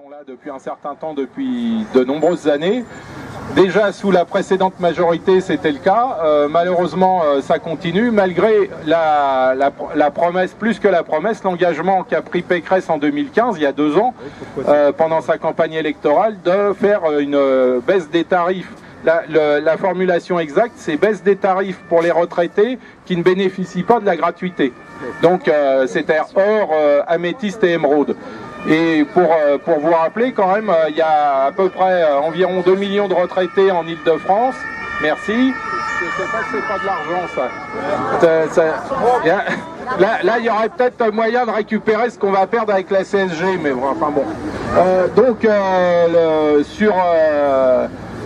sont là depuis un certain temps, depuis de nombreuses années. Déjà sous la précédente majorité c'était le cas, malheureusement ça continue malgré la promesse, plus que la promesse, l'engagement qu'a pris Pécresse en 2015, il y a 2 ans, pendant sa campagne électorale, de faire une baisse des tarifs. La formulation exacte, c'est baisse des tarifs pour les retraités qui ne bénéficient pas de la gratuité. Donc c'était hors améthyste et émeraude. Et pour vous rappeler quand même, il y a à peu près environ 2 millions de retraités en Île-de-France. Merci. Je ne sais pas si c'est pas de l'argent ça. Là, il y aurait peut-être moyen de récupérer ce qu'on va perdre avec la CSG, mais bon, enfin bon.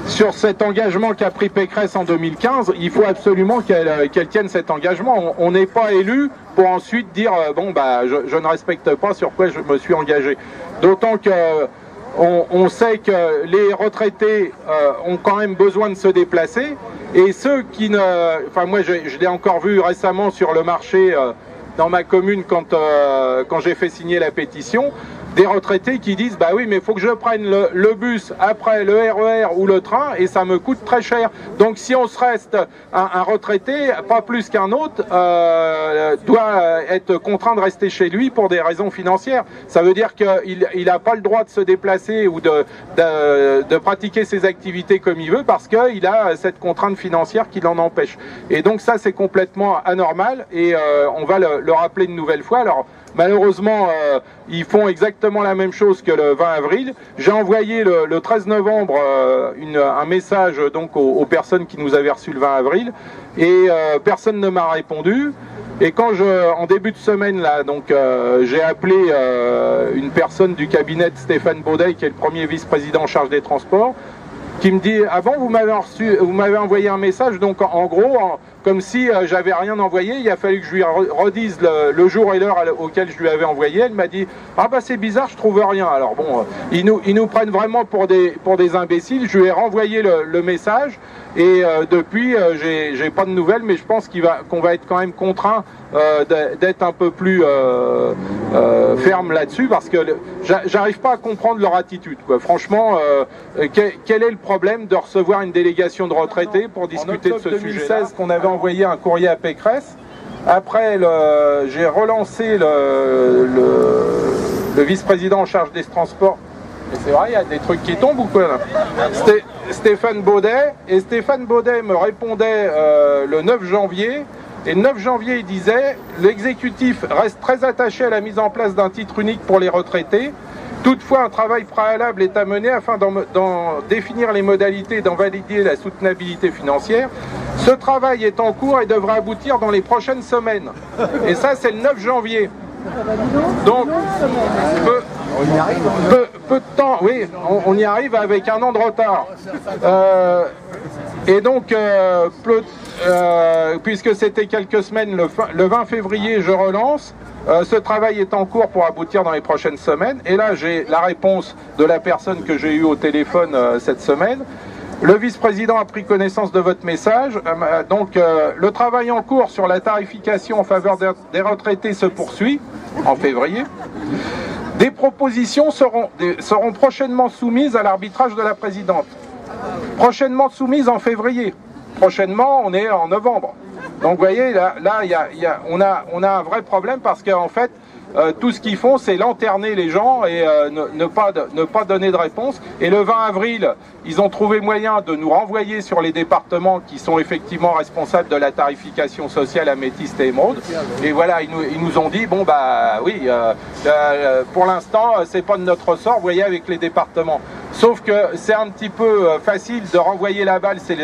Sur cet engagement qu'a pris Pécresse en 2015, il faut absolument qu'elle tienne cet engagement. On n'est pas élu pour ensuite dire bon bah je ne respecte pas sur quoi je me suis engagé. D'autant que on sait que les retraités ont quand même besoin de se déplacer, et ceux qui ne... Enfin moi je l'ai encore vu récemment sur le marché dans ma commune quand j'ai fait signer la pétition, des retraités qui disent bah oui mais il faut que je prenne le bus après le RER ou le train et ça me coûte très cher. Donc si on se reste un retraité, pas plus qu'un autre, doit être contraint de rester chez lui pour des raisons financières. Ça veut dire qu'il n'a pas le droit de se déplacer ou de pratiquer ses activités comme il veut parce qu'il a cette contrainte financière qui l'en empêche. Et donc ça c'est complètement anormal et on va le rappeler une nouvelle fois. Alors malheureusement, ils font exactement la même chose que le 20 avril. J'ai envoyé le 13 novembre un message donc aux personnes qui nous avaient reçus le 20 avril et personne ne m'a répondu. Et quand en début de semaine là, donc j'ai appelé une personne du cabinet de Stéphane Baudet, qui est le premier vice-président en charge des transports, qui me dit avant vous m'avez envoyé un message, donc en gros comme si j'avais rien envoyé. Il a fallu que je lui redise le jour et l'heure auquel je lui avais envoyé. Elle m'a dit ah bah c'est bizarre, je trouve rien. Alors bon, ils nous prennent vraiment pour des imbéciles. Je lui ai renvoyé le message et depuis j'ai pas de nouvelles, mais je pense qu'on va être quand même contraint d'être un peu plus ferme là-dessus, parce que j'arrive pas à comprendre leur attitude, quoi. Franchement, quel est le problème de recevoir une délégation de retraités pour discuter de ce sujet? En 2016, qu'on avait envoyé un courrier à Pécresse. Après, j'ai relancé le vice-président en charge des transports. Et c'est vrai, il y a des trucs qui tombent ou quoi là? Stéphane Baudet. Et Stéphane Baudet me répondait le 9 janvier. Et le 9 janvier, il disait « L'exécutif reste très attaché à la mise en place d'un titre unique pour les retraités. Toutefois, un travail préalable est à mener afin d'en définir les modalités et d'en valider la soutenabilité financière. Ce travail est en cours et devrait aboutir dans les prochaines semaines. » Et ça, c'est le 9 janvier. Donc, peu de temps, oui, on y arrive avec 1 an de retard. Et donc, puisque c'était quelques semaines, le 20 février, je relance. Ce travail est en cours pour aboutir dans les prochaines semaines. Et là, j'ai la réponse de la personne que j'ai eue au téléphone cette semaine. Le vice-président a pris connaissance de votre message. Donc, le travail en cours sur la tarification en faveur des retraités se poursuit en février. Des propositions seront prochainement soumises à l'arbitrage de la présidente. Prochainement soumises en février. Prochainement, on est en novembre. Donc, vous voyez, là on a un vrai problème, parce qu'en fait, tout ce qu'ils font, c'est lanterner les gens et ne pas donner de réponse. Et le 20 avril, ils ont trouvé moyen de nous renvoyer sur les départements qui sont effectivement responsables de la tarification sociale améthyste et émeraude. Et voilà, ils nous ont dit, bon bah oui, pour l'instant, c'est pas de notre ressort, vous voyez, avec les départements. Sauf que c'est un petit peu facile de renvoyer la balle, c'est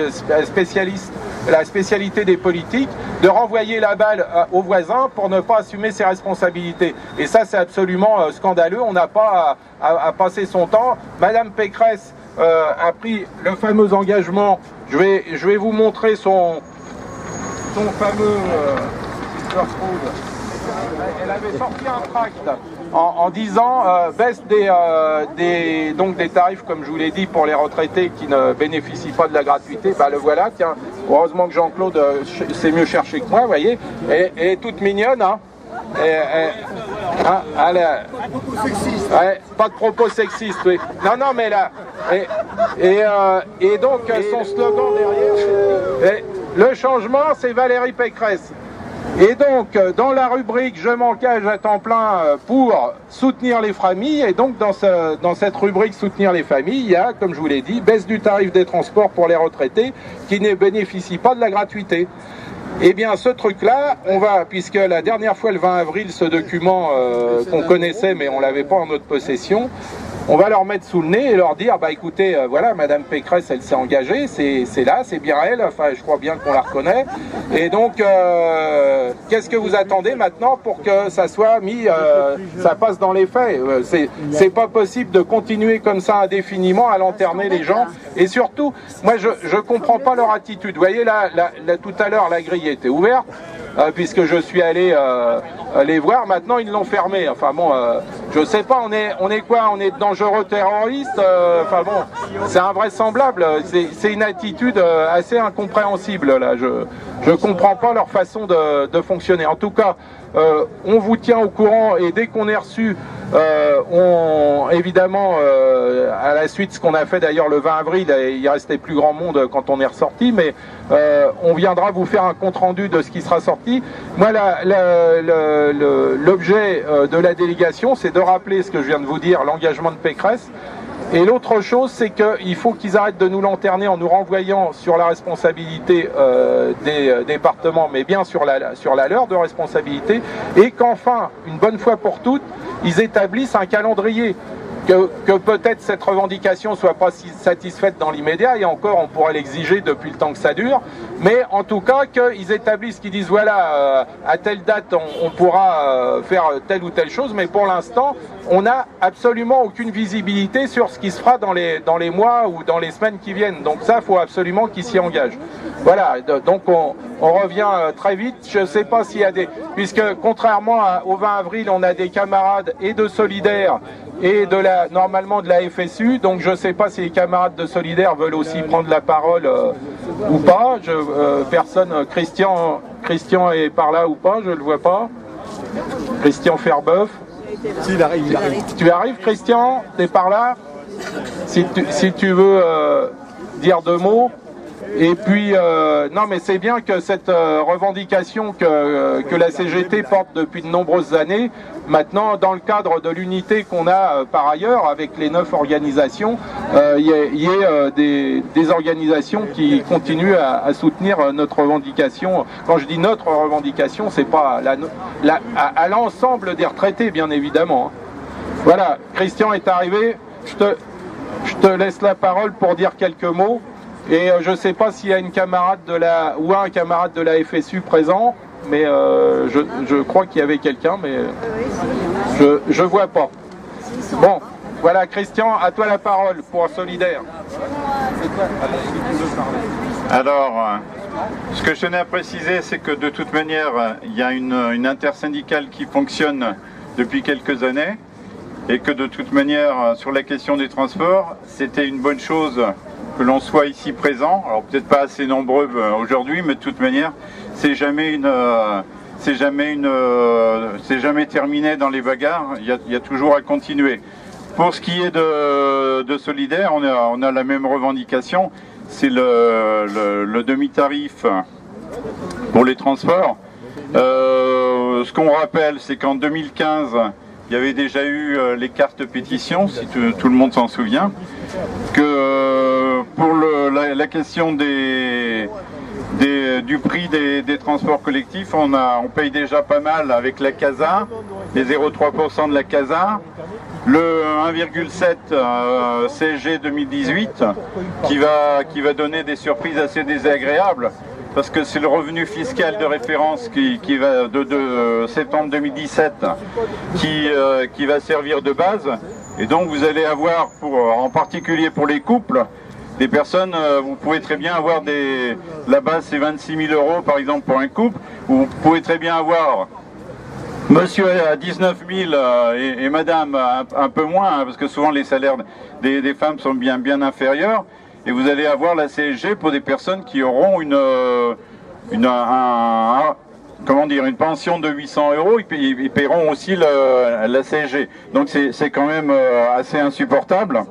la spécialité des politiques, de renvoyer la balle aux voisins pour ne pas assumer ses responsabilités. Et ça, c'est absolument scandaleux. On n'a pas à passer son temps. Madame Pécresse a pris le fameux engagement. Je vais vous montrer son fameux... Elle avait sorti un tract en disant baisse des tarifs, comme je vous l'ai dit, pour les retraités qui ne bénéficient pas de la gratuité. Bah, le voilà, tiens, heureusement que Jean-Claude sait mieux chercher que moi, vous voyez, et toute mignonne, hein. Ah, allez. Ouais, pas de propos sexistes, oui. Non, non, mais là... Et donc, son slogan derrière, le changement, c'est Valérie Pécresse. Et donc, dans la rubrique « Je m'engage à temps plein pour soutenir les familles », et donc dans cette rubrique « Soutenir les familles », il y a, comme je vous l'ai dit, baisse du tarif des transports pour les retraités qui ne bénéficient pas de la gratuité. Eh bien, ce truc-là, on va, puisque la dernière fois, le 20 avril, ce document qu'on connaissait, mais on ne l'avait pas en notre possession, on va leur mettre sous le nez et leur dire, bah écoutez, voilà, Madame Pécresse, elle s'est engagée, c'est là, c'est bien elle, enfin, je crois bien qu'on la reconnaît. Et donc, qu'est-ce que vous attendez maintenant pour que ça soit mis, ça passe dans les faits? C'est pas possible de continuer comme ça indéfiniment à lanterner les gens. Et surtout, moi, je comprends pas leur attitude. Vous voyez, là tout à l'heure, la grille était ouverte, puisque je suis allé les voir. Maintenant, ils l'ont fermée. Enfin bon, je sais pas, on est quoi? On est dangereux terroristes? Enfin bon, c'est invraisemblable. C'est une attitude assez incompréhensible, là. Je comprends pas leur façon de fonctionner. En tout cas, on vous tient au courant, et dès qu'on est reçu, évidemment, à la suite, ce qu'on a fait d'ailleurs le 20 avril, il restait plus grand monde quand on est ressorti, mais on viendra vous faire un compte-rendu de ce qui sera sorti. Moi, l'objet de la délégation, c'est de rappeler ce que je viens de vous dire, l'engagement de Pécresse. Et l'autre chose, c'est qu'il faut qu'ils arrêtent de nous lanterner en nous renvoyant sur la responsabilité des départements, mais bien sur la leur de responsabilité, et qu'enfin, une bonne fois pour toutes, ils établissent un calendrier. Que peut-être cette revendication soit pas si satisfaite dans l'immédiat, et encore on pourrait l'exiger depuis le temps que ça dure, mais en tout cas qu'ils établissent, qu'ils disent voilà, à telle date on pourra faire telle ou telle chose, mais pour l'instant on n'a absolument aucune visibilité sur ce qui se fera dans les mois ou dans les semaines qui viennent. Donc ça, il faut absolument qu'ils s'y engagent. Voilà, donc on revient très vite. Je ne sais pas s'il y a des... Puisque contrairement au 20 avril, on a des camarades et de Solidaires et normalement de la FSU, donc je ne sais pas si les camarades de Solidaires veulent aussi prendre la parole ou pas. Personne, Christian est par là ou pas, je ne le vois pas. Christian Ferbeuf. Il arrive. Tu arrives, Christian? T'es par là? Si tu veux dire deux mots. Et puis, non, mais c'est bien que cette revendication que la CGT porte depuis de nombreuses années, maintenant, dans le cadre de l'unité qu'on a par ailleurs avec les 9 organisations, il y ait des organisations qui continuent à soutenir notre revendication. Quand je dis notre revendication, c'est pas à l'ensemble des retraités, bien évidemment. Voilà, Christian est arrivé. Je te laisse la parole pour dire quelques mots. Et je ne sais pas s'il y a une camarade ou un camarade de la FSU présent, mais je crois qu'il y avait quelqu'un, mais je vois pas. Bon, voilà, Christian, à toi la parole pour Solidaire. Alors, ce que je tenais à préciser, c'est que de toute manière, il y a une intersyndicale qui fonctionne depuis quelques années, et que de toute manière, sur la question des transports, c'était une bonne chose que l'on soit ici présent. Alors peut-être pas assez nombreux aujourd'hui, mais de toute manière, c'est jamais terminé dans les bagarres. Il y a toujours à continuer. Pour ce qui est de Solidaire, on a la même revendication. C'est le demi-tarif pour les transports. Ce qu'on rappelle, c'est qu'en 2015, il y avait déjà eu les cartes pétitions, si tout le monde s'en souvient, que pour la question du prix des transports collectifs, on paye déjà pas mal avec la CASA, les 0,3% de la CASA, le 1,7 CSG 2018 qui va donner des surprises assez désagréables, parce que c'est le revenu fiscal de référence qui va de septembre 2017 qui va servir de base. Et donc vous allez avoir, en particulier pour les couples, des personnes, vous pouvez très bien avoir la base c'est 26 000 € par exemple pour un couple, ou vous pouvez très bien avoir monsieur à 19 000 et madame un peu moins, parce que souvent les salaires des femmes sont bien inférieurs. Et vous allez avoir la CSG pour des personnes qui auront comment dire, une pension de 800 €, ils paieront aussi la CSG. Donc c'est quand même assez insupportable.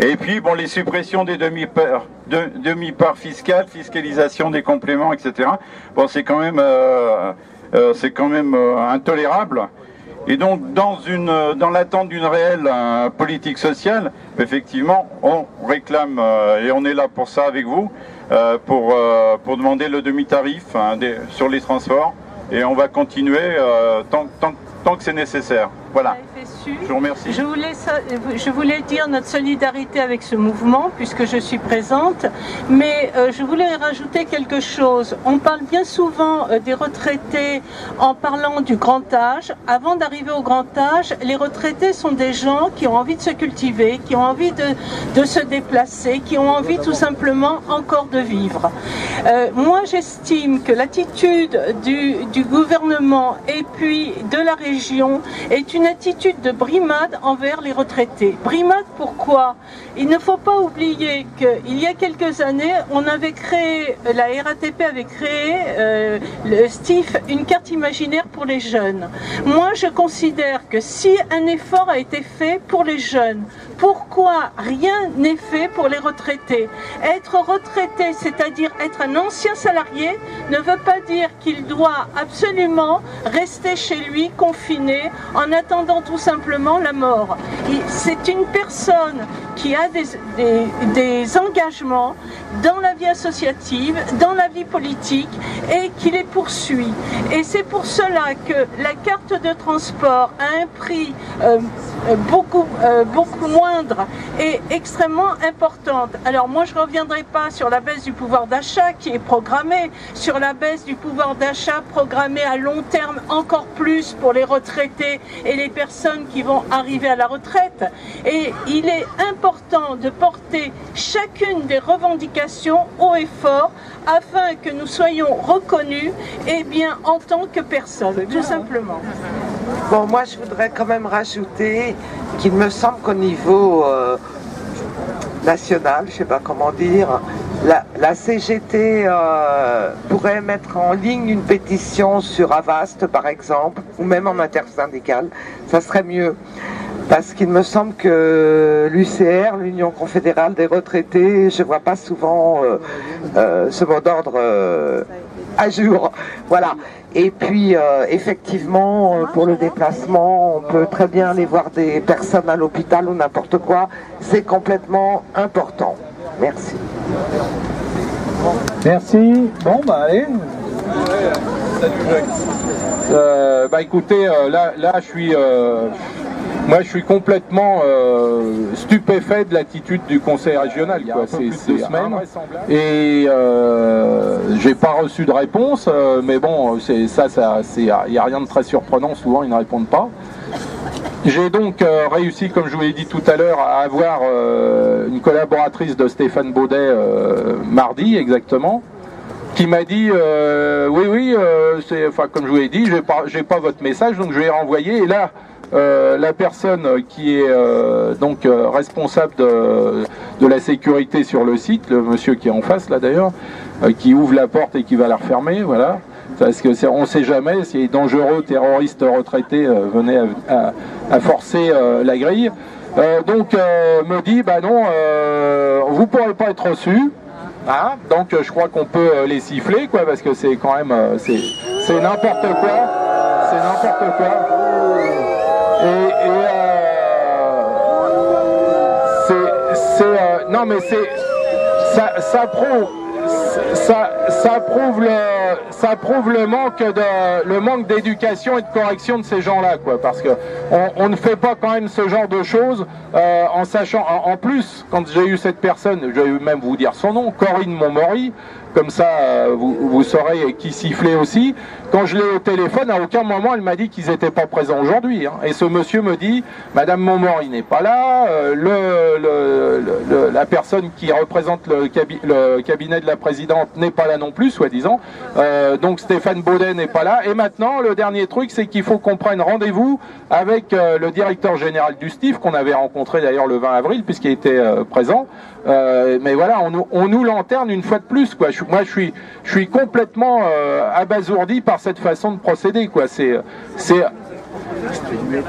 Et puis bon, les suppressions des demi-parts fiscales, fiscalisation des compléments, etc. Bon, c'est quand même intolérable. Et donc dans l'attente d'une réelle politique sociale, effectivement, on réclame et on est là pour ça avec vous, pour demander le demi-tarif sur les transports, et on va continuer tant que c'est nécessaire. Voilà. Je vous remercie. Je voulais dire notre solidarité avec ce mouvement, puisque je suis présente, mais je voulais rajouter quelque chose. On parle bien souvent des retraités en parlant du grand âge. Avant d'arriver au grand âge, les retraités sont des gens qui ont envie de se cultiver, qui ont envie de se déplacer, qui ont envie tout simplement encore de vivre. Moi, j'estime que l'attitude du gouvernement et puis de la région est une attitude de brimade envers les retraités. Brimade, pourquoi? Il ne faut pas oublier qu'il y a quelques années, on avait créé, la RATP avait créé, le STIF, une carte imaginaire pour les jeunes. Moi, je considère que si un effort a été fait pour les jeunes, pourquoi rien n'est fait pour les retraités? Être retraité, c'est-à-dire être un ancien salarié, ne veut pas dire qu'il doit absolument rester chez lui, confiné, en attendant tout simplement la mort. C'est une personne qui a des engagements dans la vie associative, dans la vie politique, et qui les poursuit. Et c'est pour cela que la carte de transport a un prix beaucoup moindre et extrêmement importante. Alors moi je ne reviendrai pas sur la baisse du pouvoir d'achat qui est programmée, sur la baisse du pouvoir d'achat programmée à long terme encore plus pour les retraités et les personnes qui vont arriver à la retraite. Et il est important de porter chacune des revendications haut et fort afin que nous soyons reconnus et bien en tant que personnes, tout simplement. Bon, moi je voudrais quand même rajouter qu'il me semble qu'au niveau national, je ne sais pas comment dire, la CGT pourrait mettre en ligne une pétition sur Avast par exemple, ou même en intersyndicale, ça serait mieux. Parce qu'il me semble que l'UCR, l'Union confédérale des retraités, je ne vois pas souvent ce mot d'ordre à jour. Voilà. Et puis, effectivement, pour le déplacement, on peut très bien aller voir des personnes à l'hôpital ou n'importe quoi. C'est complètement important. Merci. Merci. Bon, bah allez. Salut Jacques. Bah écoutez, là je suis... Moi, je suis complètement stupéfait de l'attitude du conseil régional. C'est 2 semaines et j'ai pas reçu de réponse. Mais bon, il n'y a rien de très surprenant. Souvent, ils ne répondent pas. J'ai donc réussi, comme je vous l'ai dit tout à l'heure, à avoir une collaboratrice de Stéphane Baudet mardi exactement, qui m'a dit oui, comme je vous l'ai dit, j'ai pas votre message, donc je vais renvoyer. Et là. La personne qui est donc responsable de la sécurité sur le site, le monsieur qui est en face là d'ailleurs, qui ouvre la porte et qui va la refermer, voilà, parce que on ne sait jamais si les dangereux terroristes retraités venaient à forcer la grille. Donc me dit bah non, vous pourrez pas être reçu. Hein, donc je crois qu'on peut les siffler quoi, parce que c'est quand même c'est n'importe quoi, c'est n'importe quoi. Non mais ça prouve le manque d'éducation et de correction de ces gens-là, quoi, parce que on ne fait pas quand même ce genre de choses en sachant. En plus, quand j'ai eu cette personne, je vais même vous dire son nom, Corinne Montmory. Comme ça, vous saurez qui sifflait aussi. Quand je l'ai au téléphone, à aucun moment, elle m'a dit qu'ils n'étaient pas présents aujourd'hui. Hein. Et ce monsieur me dit, Madame Montmory n'est pas là, la personne qui représente le cabinet de la présidente n'est pas là non plus, soi-disant. Donc Stéphane Baudet n'est pas là. Et maintenant, le dernier truc, c'est qu'il faut qu'on prenne rendez-vous avec le directeur général du STIF, qu'on avait rencontré d'ailleurs le 20 avril, puisqu'il était présent. Mais voilà, on nous lanterne une fois de plus, quoi. Je moi je suis complètement abasourdi par cette façon de procéder, quoi.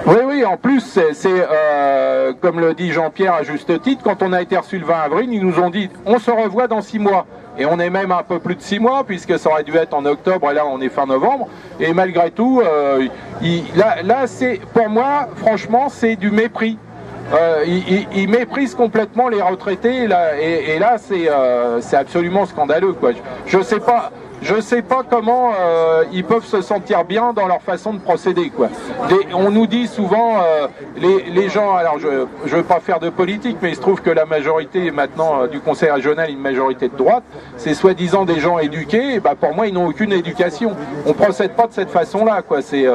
Oui, en plus, c'est comme le dit Jean-Pierre à juste titre, quand on a été reçu le 20 avril, ils nous ont dit on se revoit dans 6 mois. Et on est même un peu plus de 6 mois, puisque ça aurait dû être en octobre, et là on est fin novembre. Et malgré tout, là c'est, pour moi, franchement, c'est du mépris. Ils méprisent complètement les retraités, et là c'est absolument scandaleux, quoi. Je sais pas comment ils peuvent se sentir bien dans leur façon de procéder, quoi. On nous dit souvent les gens, alors je veux pas faire de politique, mais il se trouve que la majorité maintenant du Conseil régional est une majorité de droite, c'est soi-disant des gens éduqués, et bah pour moi ils n'ont aucune éducation. On procède pas de cette façon-là, quoi. C'est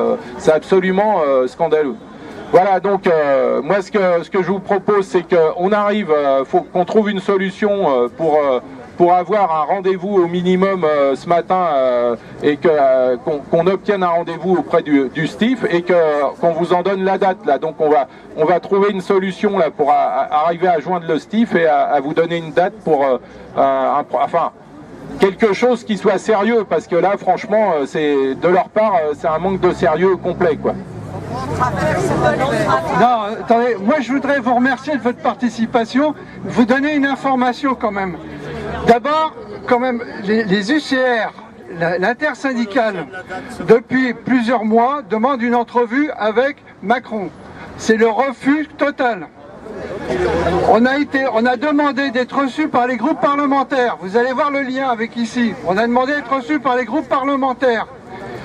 absolument scandaleux. Voilà, donc moi ce que je vous propose, c'est qu'on arrive, faut qu'on trouve une solution pour avoir un rendez-vous au minimum ce matin et qu'on obtienne un rendez-vous auprès du STIF et qu'on vous en donne la date là. Donc on va trouver une solution là pour arriver à joindre le STIF et à vous donner une date pour enfin quelque chose qui soit sérieux, parce que là franchement c'est de leur part c'est un manque de sérieux complet, quoi. Non, attendez, moi je voudrais vous remercier de votre participation, vous donner une information quand même. D'abord, quand même, les UCR, l'intersyndicale, depuis plusieurs mois, demandent une entrevue avec Macron. C'est le refus total. On a demandé d'être reçu par les groupes parlementaires. Vous allez voir le lien avec ici. On a demandé d'être reçu par les groupes parlementaires.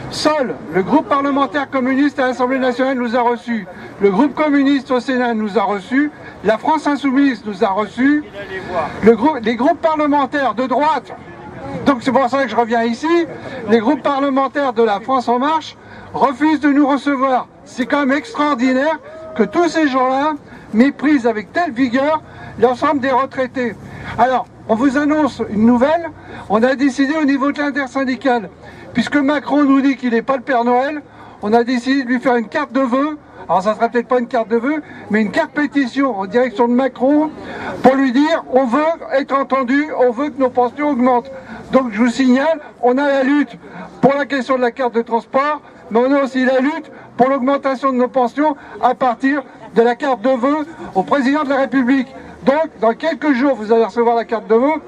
Seul le groupe parlementaire communiste à l'Assemblée nationale nous a reçus. Le groupe communiste au Sénat nous a reçus. La France insoumise nous a reçus. Les groupes parlementaires de droite, donc c'est pour ça que je reviens ici, les groupes parlementaires de la France en marche refusent de nous recevoir. C'est quand même extraordinaire que tous ces gens-là méprisent avec telle vigueur l'ensemble des retraités. Alors, on vous annonce une nouvelle. On a décidé au niveau de l'intersyndicale, puisque Macron nous dit qu'il n'est pas le Père Noël, on a décidé de lui faire une carte de vœux. Alors ça ne sera peut-être pas une carte de vœux, mais une carte pétition en direction de Macron pour lui dire on veut être entendu, on veut que nos pensions augmentent. Donc je vous signale, on a la lutte pour la question de la carte de transport, mais on a aussi la lutte pour l'augmentation de nos pensions à partir de la carte de vœux au président de la République. Donc, dans quelques jours, vous allez recevoir la carte de vœux.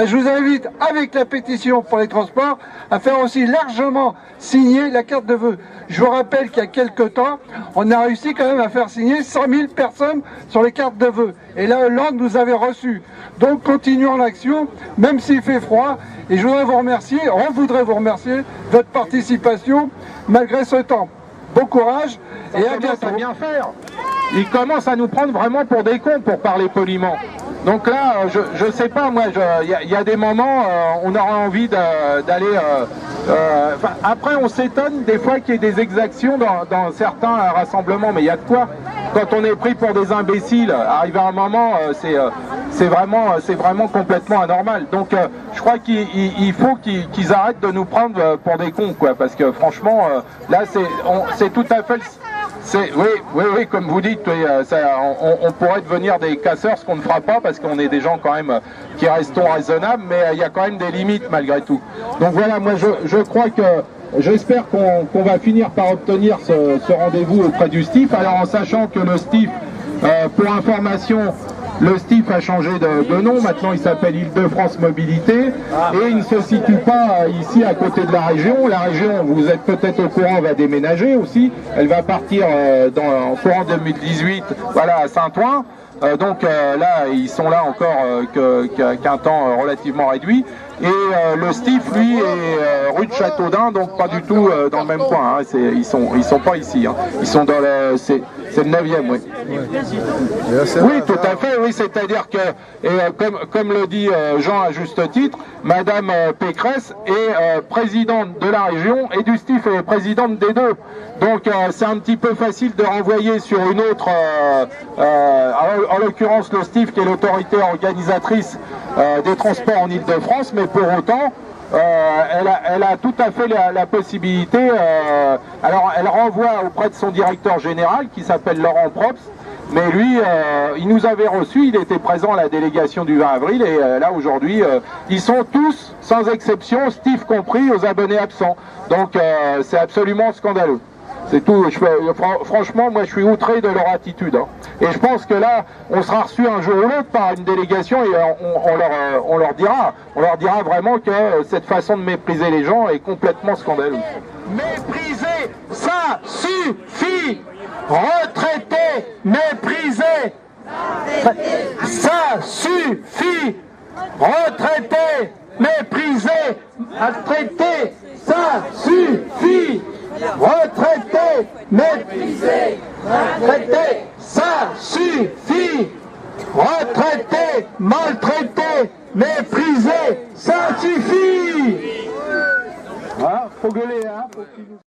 Je vous invite, avec la pétition pour les transports, à faire aussi largement signer la carte de vœux. Je vous rappelle qu'il y a quelques temps, on a réussi quand même à faire signer 100 000 personnes sur les cartes de vœux. Et là, Hollande nous avait reçus. Donc, continuons l'action, même s'il fait froid. Et je voudrais vous remercier, on voudrait vous remercier de votre participation, malgré ce temps. Bon courage et à bientôt. À bien faire. Ils commencent à nous prendre vraiment pour des cons, pour parler poliment. Donc là, je sais pas, moi, il y a des moments, on aura envie d'aller... après, on s'étonne des fois qu'il y ait des exactions dans certains rassemblements, mais il y a de quoi. Quand on est pris pour des imbéciles, arrivé à un moment, c'est vraiment complètement anormal. Donc, je crois qu'il faut qu'ils arrêtent de nous prendre pour des cons, quoi, parce que franchement, là, c'est tout à fait... Oui, comme vous dites, on pourrait devenir des casseurs, ce qu'on ne fera pas, parce qu'on est des gens quand même qui restons raisonnables, mais il y a quand même des limites malgré tout. Donc voilà, moi je crois que j'espère qu'on va finir par obtenir ce rendez-vous auprès du STIF, alors en sachant que le STIF, pour information, le STIF a changé de nom, maintenant il s'appelle Île-de-France Mobilité, et il ne se situe pas ici à côté de la région. La région, vous êtes peut-être au courant, va déménager aussi, elle va partir en courant 2018, voilà, à Saint-Ouen. Donc là, ils sont là encore qu'un temps relativement réduit. Et le STIF, lui, est rue de Châteaudun, donc pas du tout dans le même coin. Hein. Ils sont pas ici. Hein. Ils sont dans le... C'est le 9e, oui. Oui, tout à fait, oui. C'est-à-dire que, comme le dit Jean à juste titre, Madame Pécresse est présidente de la région et du STIF est présidente des deux. Donc c'est un petit peu facile de renvoyer sur une autre, en l'occurrence le STIF qui est l'autorité organisatrice des transports en Île-de-France, mais pour autant, elle a tout à fait la possibilité, alors elle renvoie auprès de son directeur général qui s'appelle Laurent Probst, mais lui, il nous avait reçus, il était présent à la délégation du 20 avril, et là aujourd'hui, ils sont tous, sans exception, Steve compris, aux abonnés absents. Donc c'est absolument scandaleux. C'est tout. Franchement, moi je suis outré de leur attitude. Hein. Et je pense que là, on sera reçu un jour ou l'autre par une délégation et on leur dira vraiment que cette façon de mépriser les gens est complètement scandaleuse. Mépriser, ça suffit. Retraiter, mépriser, ça suffit. Retraiter, mépriser, traiter, ça suffit. Retraiter, mépriser, retraiter, ça suffit. Retraiter, maltraiter, mépriser, ça suffit. Voilà, faut gueuler, hein.